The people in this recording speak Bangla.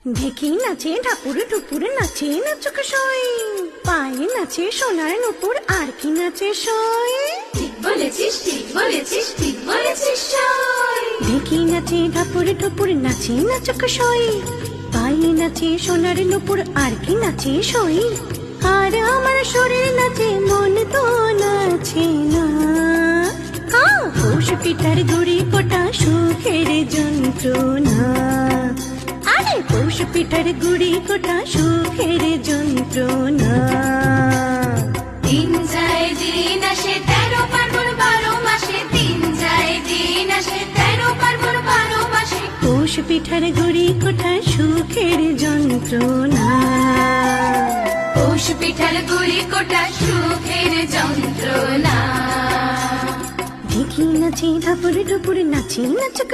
ঢেকি নাচে ঢাপুর ঢুপুর নাচে নাচুক সই, পায়ে নাচে সোনার নুপুর আর কি নাচে সই। ঠিক বলেছিস, ঠিক বলেছিস, ঠিক বলেছিস সই। ঢেকি নাচে ঢাপুর ঢুপুর নাচে নাচুক সই, পায়ে নাচে সোনার নুপুর আর কি নাচে সই। আর আমার শরীর নাচে মন তো নাচে না, পৌষ পিঠার গুড়ি কোটা সুখের যন্ত্রণা। আরে পৌষ পিঠার গুড়ি কোটা সুখের যন্ত্রণা। দিন যায় দিন আসে 13 পার্বণ 12 মাসে, দিন যায় দিন আসে 13 পার্বণ 12 মাসে। পৌষ পিঠার গুড়ি কোটা সুখের যন্ত্রণা। পৌষ পিঠার গুড়ি কোটা সুখের যন্ত্রণা। ঢেকি নাচে ঢাপুর ঢুপুর নাচে নাচুক